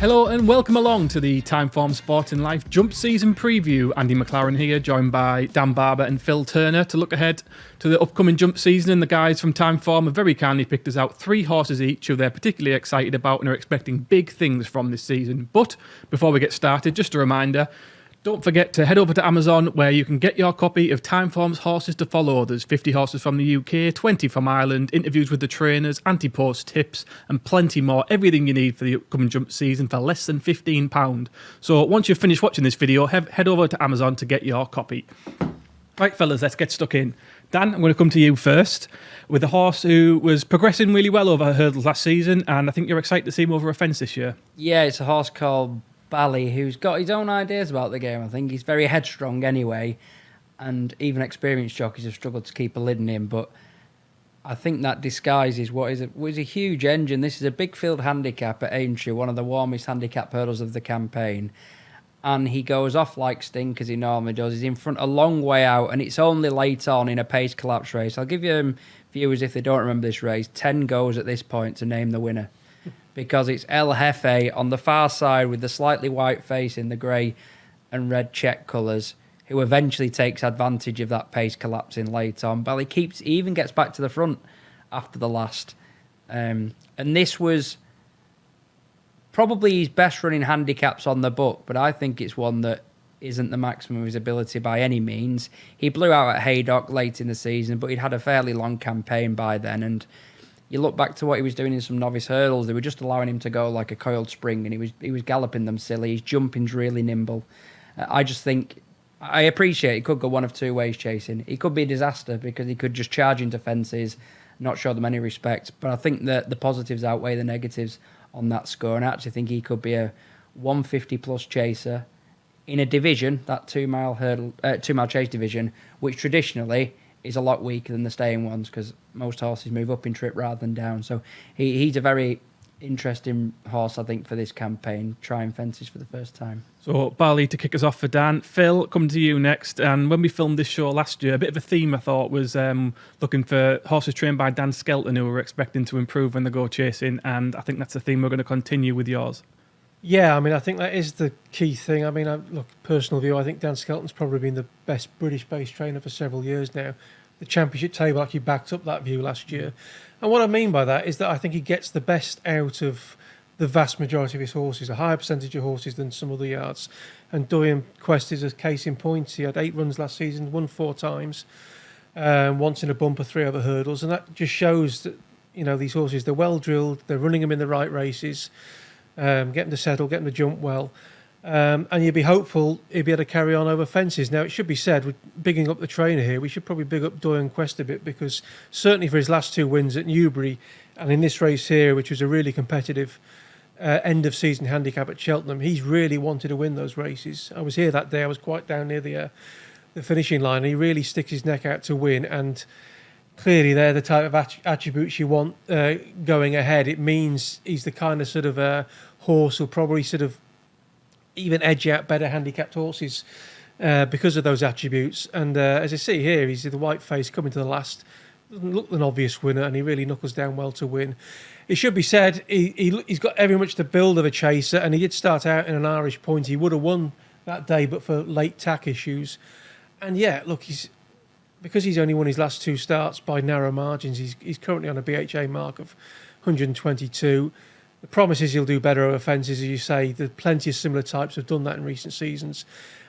Hello and welcome along to the Timeform Sport in Life Jump Season Preview. Andy McLaren here, joined by Dan Barber and Phil Turner to look ahead to the upcoming jump season. And the guys from Timeform have very kindly picked us out 3 horses each who they're particularly excited about and are expecting big things from this season. But before we get started, just a reminder, don't forget to head over to Amazon where you can get your copy of Timeform's Horses to Follow. There's 50 horses from the UK, 20 from Ireland, interviews with the trainers, anti-post tips, and plenty more. Everything you need for the upcoming jump season for less than £15. So once you've finished watching this video, head over to Amazon to get your copy. Right, fellas, let's get stuck in. Dan, I'm going to come to you first with a horse who was progressing really well over hurdles last season, and I think you're excited to see him over a fence this year. Yeah, it's a horse called Ballee, who's got his own ideas about the game. I think he's very headstrong anyway, and even experienced jockeys have struggled to keep a lid on him, but I think that disguises what is a huge engine. This is a big field handicap at Aintree, one of the warmest handicap hurdles of the campaign, and he goes off like stink as he normally does. He's in front a long way out, and it's only late on in a pace collapse race. I'll give you viewers, if they don't remember this race, 10 goes at this point to name the winner. Because it's El Jefe on the far side with the slightly white face in the grey and red check colours, who eventually takes advantage of that pace collapsing late on. Ballee even gets back to the front after the last. And this was probably his best running handicaps on the book, but I think it's one that isn't the maximum of his ability by any means. He blew out at Haydock late in the season, but he'd had a fairly long campaign by then, and you look back to what he was doing in some novice hurdles, they were just allowing him to go like a coiled spring, and he was galloping them silly. His jumping's really nimble. I just think, I appreciate he could go one of two ways chasing. He could be a disaster because he could just charge into fences, not show them any respect. But I think that the positives outweigh the negatives on that score, and I actually think he could be a 150 plus chaser in a division, that 2 mile chase division, which traditionally is a lot weaker than the staying ones because most horses move up in trip rather than down. So he's a very interesting horse, I think, for this campaign, trying fences for the first time. So Ballee to kick us off for Dan. Phil, coming to you next. And when we filmed this show last year, a bit of a theme, I thought, was looking for horses trained by Dan Skelton who were expecting to improve when they go chasing. And I think that's a theme we're going to continue with yours. Yeah, I mean, I think that is the key thing. I mean, look, personal view, I think Dan Skelton's probably been the best British-based trainer for several years now. The championship table actually backed up that view last year. And what I mean by that is that I think he gets the best out of the vast majority of his horses, a higher percentage of horses than some other yards. And Doyen Quest is a case in point. He had 8 runs last season, won 4 times, once in a bumper, 3 over hurdles. And that just shows that, you know, these horses, they're well drilled, they're running them in the right races, get them to settle, get them to jump well. And you'd be hopeful he'd be able to carry on over fences. Now, it should be said, with bigging up the trainer here, we should probably big up Doyen Quest a bit, because certainly for his last 2 wins at Newbury and in this race here, which was a really competitive end-of-season handicap at Cheltenham, he's really wanted to win those races. I was here that day. I was quite down near the finishing line, and he really sticks his neck out to win. And clearly they're the type of attributes you want going ahead. It means he's the kind of sort of horse who'll probably sort of even edge out better handicapped horses because of those attributes. And as I see here, he's the white face coming to the last. Doesn't look an obvious winner, and he really knuckles down well to win. It should be said, he's got every much the build of a chaser, and he did start out in an Irish point. He would have won that day, but for late tack issues. And yeah, look, because he's only won his last 2 starts by narrow margins, he's currently on a BHA mark of 122. The promise is he'll do better over fences, as you say. There's plenty of similar types have done that in recent seasons.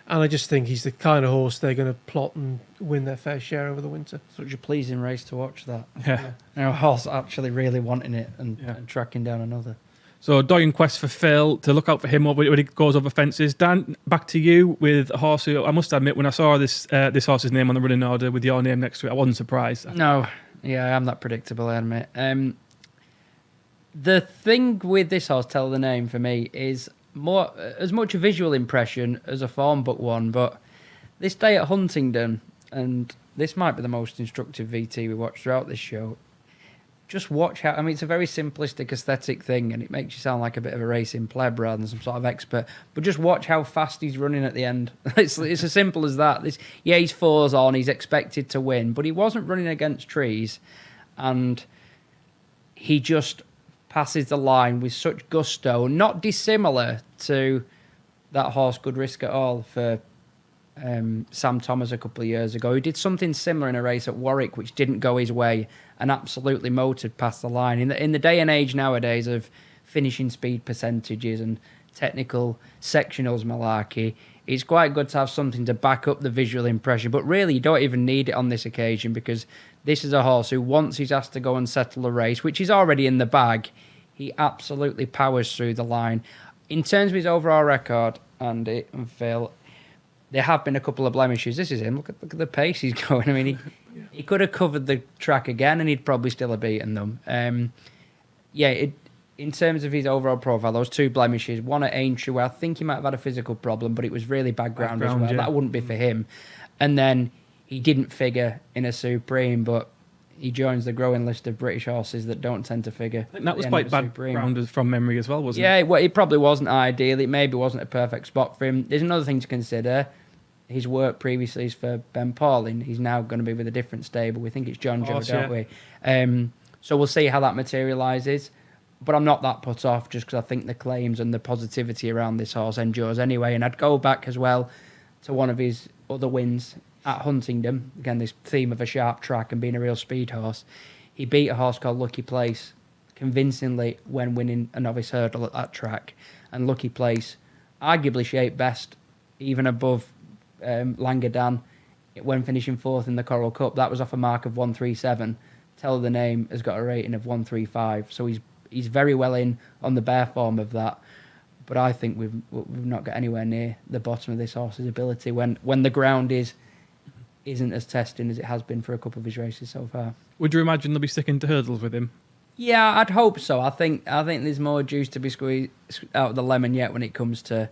And I just think he's the kind of horse they're going to plot and win their fair share over the winter. Such a pleasing race to watch that. Yeah. A horse actually really wanting it and tracking down another. So Doyen Quest for Phil, to look out for him when he goes over fences. Dan, back to you with a horse who, I must admit, when I saw this horse's name on the running order with your name next to it, I wasn't surprised. No, yeah, I am that predictable, I admit. The thing with this horse, Tellherthename, for me, is more as much a visual impression as a form book one. But this day at Huntingdon, and this might be the most instructive VT we watched throughout this show, just watch how, I mean, it's a very simplistic aesthetic thing, and it makes you sound like a bit of a racing pleb rather than some sort of expert, but just watch how fast he's running at the end. It's as simple as that. He's 4s on, he's expected to win, but he wasn't running against trees, and he just passes the line with such gusto, not dissimilar to that horse Good Risk at All for Sam Thomas a couple of years ago. He did something similar in a race at Warwick, which didn't go his way, and absolutely motored past the line. In the day and age nowadays of finishing speed percentages and technical sectionals malarkey, it's quite good to have something to back up the visual impression. But really, you don't even need it on this occasion, because this is a horse who, once he's asked to go and settle a race, which is already in the bag, he absolutely powers through the line. In terms of his overall record, Andy and Phil, there have been a couple of blemishes. This is him. Look at the pace he's going. I mean, he could have covered the track again, and he'd probably still have beaten them. In terms of his overall profile, those 2 blemishes, one at Aintree, where I think he might have had a physical problem, but it was really bad ground as well. Yeah. That wouldn't be for him. And then he didn't figure in a Supreme, but he joins the growing list of British horses that don't tend to figure. And that was quite bad ground from memory as well, wasn't it? Yeah, well, it probably wasn't ideal. It maybe wasn't a perfect spot for him. There's another thing to consider. His work previously is for Ben Pauling. He's now going to be with a different stable. We think it's John Joe, don't we? So we'll see how that materialises. But I'm not that put off, just because I think the claims and the positivity around this horse endures anyway. And I'd go back as well to one of his other wins at Huntingdon. Again, this theme of a sharp track and being a real speed horse. He beat a horse called Lucky Place convincingly when winning a novice hurdle at that track. And Lucky Place arguably shaped best, even above Langadan, when finishing 4th in the Coral Cup. That was off a mark of 137. Tellherthename has got a rating of 135. So he's very well in on the bare form of that. But I think we've not got anywhere near the bottom of this horse's ability when the ground isn't as testing as it has been for a couple of his races so far. Would you imagine they'll be sticking to hurdles with him? Yeah, I'd hope so. I think there's more juice to be squeezed out of the lemon yet when it comes to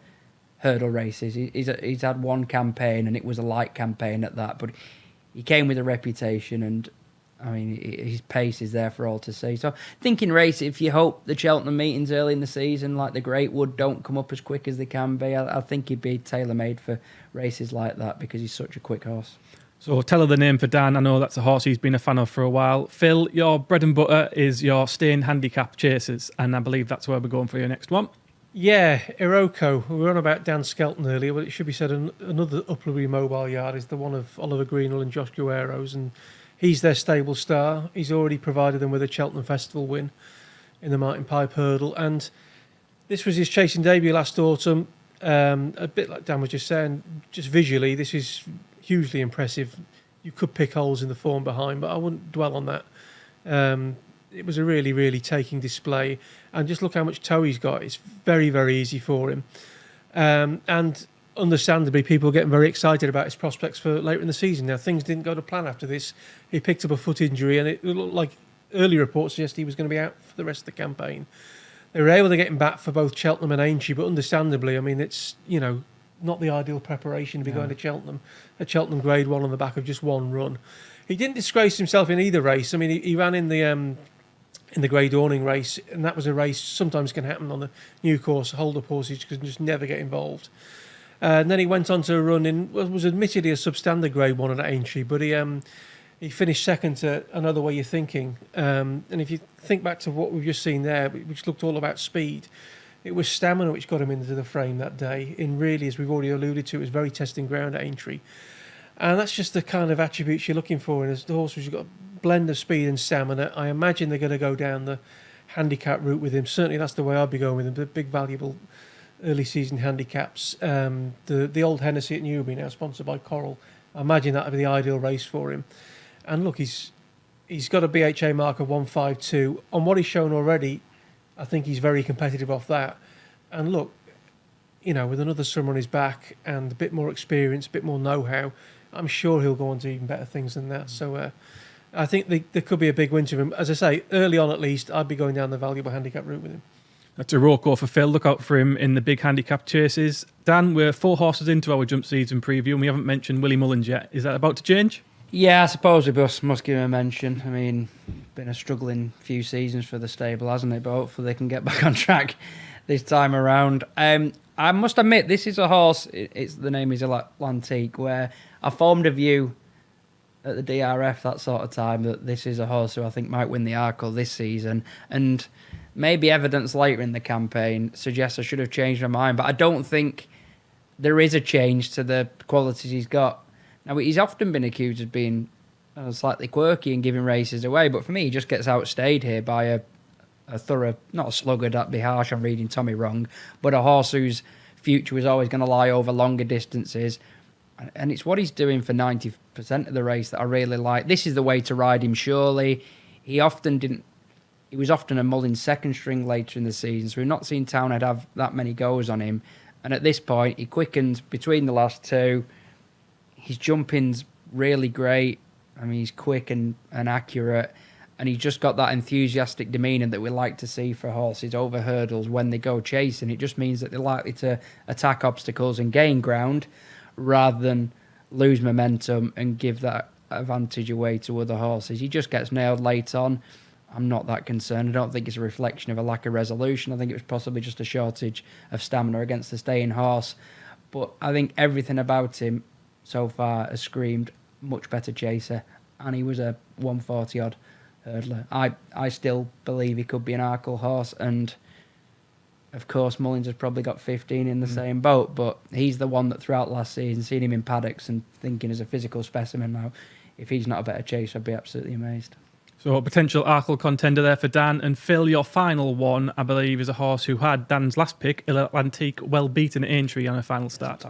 hurdle races. He's had one campaign, and it was a light campaign at that, but he came with a reputation, and I mean, his pace is there for all to see. So, thinking race, if you hope the Cheltenham meetings early in the season, like the Great Wood, don't come up as quick as they can be, I think he'd be tailor-made for races like that because he's such a quick horse. So, Tellherthename for Dan. I know that's a horse he's been a fan of for a while. Phil, your bread and butter is your staying handicap chasers, and I believe that's where we're going for your next one. Yeah, Iroko. We were on about Dan Skelton earlier, but it should be said another upperly mobile yard is the one of Oliver Greenhill and Josh Guerrero's, and he's their stable star. He's already provided them with a Cheltenham Festival win in the Martin Pipe Hurdle, and this was his chasing debut last autumn. A bit like Dan was just saying, just visually, this is hugely impressive. You could pick holes in the form behind, but I wouldn't dwell on that. It was a really, really taking display. And just look how much toe he's got. It's very, very easy for him. And understandably, people are getting very excited about his prospects for later in the season. Now, things didn't go to plan after this. He picked up a foot injury, and it looked like early reports suggest he was going to be out for the rest of the campaign. They were able to get him back for both Cheltenham and Aintree, but understandably, I mean, it's, not the ideal preparation to be going to Cheltenham. A Cheltenham Grade 1 on the back of just one run. He didn't disgrace himself in either race. I mean, he ran in the Grey Dawning race, and that was a race sometimes can happen on the new course. Hold-up horses can just never get involved. And then he went on to run in what was admittedly a substandard Grade 1 at Aintree, but he finished second to Another Way You're Thinking. And if you think back to what we've just seen there, which looked all about speed, it was stamina which got him into the frame that day. In really, as we've already alluded to, it was very testing ground at Aintree. And that's just the kind of attributes you're looking for in a horse who's got a blend of speed and stamina. I imagine they're going to go down the handicap route with him. Certainly that's the way I'd be going with him. The big, valuable early season handicaps. The old Hennessy at Newbury, now sponsored by Coral. I imagine that would be the ideal race for him. And look, he's got a BHA mark of 152. On what he's shown already, I think he's very competitive off that. And look, with another summer on his back and a bit more experience, a bit more know-how, I'm sure he'll go on to even better things than that. So I think there could be a big win to him. As I say, early on at least, I'd be going down the valuable handicap route with him. That's Iroko for Phil. Look out for him in the big handicap chases. Dan, we're 4 horses into our jump season preview, and we haven't mentioned Willie Mullins yet. Is that about to change? Yeah, I suppose we must give him a mention. I mean, been a struggling few seasons for the stable, hasn't it? But hopefully they can get back on track this time around. I must admit, this is a horse, the name is Ile Atlantique, where I formed a view at the DRF that sort of time that this is a horse who I think might win the Arkle this season, and maybe evidence later in the campaign suggests I should have changed my mind, but I don't think there is a change to the qualities he's got. Now, he's often been accused of being slightly quirky and giving races away, but for me, he just gets outstayed here by a thorough, not a sluggard, that'd be harsh, I'm reading Tommy wrong, but a horse whose future was always going to lie over longer distances. And it's what he's doing for 90% of the race that I really like. This is the way to ride him, surely. He was often a Mullins second string later in the season, so we've not seen Townhead have that many goes on him. And at this point, he quickened between the last two. His jumping's really great. I mean, he's quick and accurate. And he's just got that enthusiastic demeanour that we like to see for horses over hurdles when they go chasing. It just means that they're likely to attack obstacles and gain ground, rather than lose momentum and give that advantage away to other horses. He just gets nailed late on. I'm not that concerned. I don't think it's a reflection of a lack of resolution. I think it was possibly just a shortage of stamina against the staying horse. But I think everything about him so far has screamed much better chaser, and he was a 140-odd hurdler. I still believe he could be an Arkle horse, and of course, Mullins has probably got 15 in the same boat, but he's the one that throughout last season, seeing him in paddocks and thinking as a physical specimen now, if he's not a better chaser, I'd be absolutely amazed. So a potential Arkle contender there for Dan. And Phil, your final one, I believe, is a horse who had Dan's last pick, Ile Atlantique, well beaten at Aintree on a final start.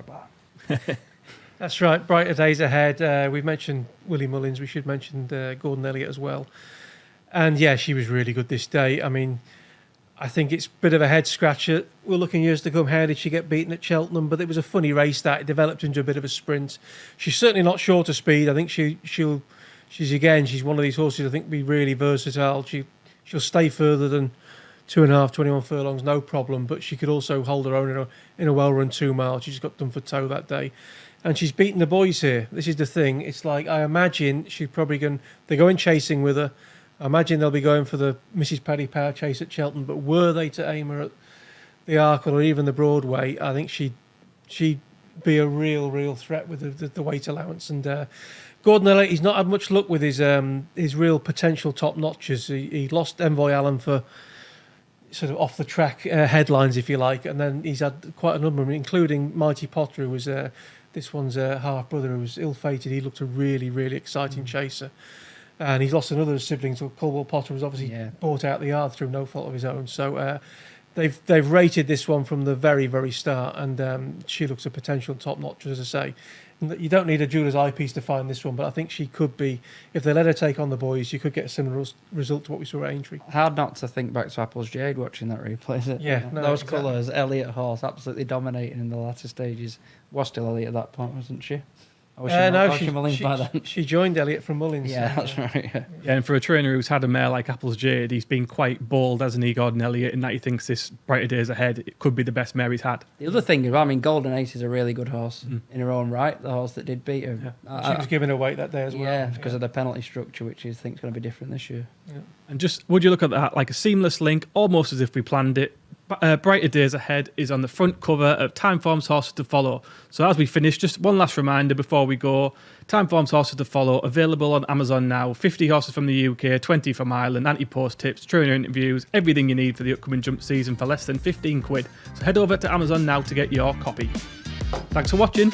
That's right, brighter days ahead. We've mentioned Willie Mullins, we should mention Gordon Elliott as well. And yeah, she was really good this day. I mean, I think it's a bit of a head scratcher. We're looking years to come. How did she get beaten at Cheltenham? But it was a funny race that it developed into a bit of a sprint. She's certainly not short of speed. I think she's one of these horses I think be really versatile. She'll stay further than 2.5, 21 furlongs, no problem. But she could also hold her own in a well-run 2 mile. She just got done for toe that day. And she's beaten the boys here. This is the thing. It's like, I imagine she's probably they're going chasing with her. I imagine they'll be going for the Mrs. Paddy Power chase at Cheltenham, but were they to aim her at the Arkle or even the Broadway, I think she'd be a real threat with the weight allowance. And Gordon Elliott, he's not had much luck with his real potential top notches. He lost Envoy Allen for sort of off the track headlines, if you like, and then he's had quite a number, including Mighty Potter, who was this one's half brother, who was ill-fated. He looked a really exciting chaser. And he's lost another sibling, so Colwell Potter was obviously bought out the yard through no fault of his own. So they've rated this one from the very start, and she looks a potential top notch, as I say. You don't need a jeweler's eyepiece to find this one, but I think she could be, if they let her take on the boys, you could get a similar result to what we saw at Aintree. Hard not to think back to Apple's Jade watching that replay, is it? Yeah, no, those exactly. colours, Elliott horse absolutely dominating in the latter stages. Was still Elliott at that point, wasn't she? She joined Elliott from Mullins. Yeah, that's right. Yeah, and for a trainer who's had a mare like Apple's Jade, he's been quite bold, hasn't he, Gordon Elliott, in that he thinks this Brighter Days Ahead, it could be the best mare he's had. The other thing is, I mean, Golden Ace is a really good horse in her own right, the horse that did beat her. Yeah. She was given her weight that day as well. Yeah, because of the penalty structure, which I think is going to be different this year. Yeah. And just, would you look at that like a seamless link, almost as if we planned it? Brighter Days Ahead is on the front cover of Timeform's Horses to Follow. So as we finish, just one last reminder before we go. Timeform's Horses to Follow, available on Amazon now. 50 horses from the UK, 20 from Ireland, anti-post tips, trainer interviews, everything you need for the upcoming jump season for less than £15. So head over to Amazon now to get your copy. Thanks for watching.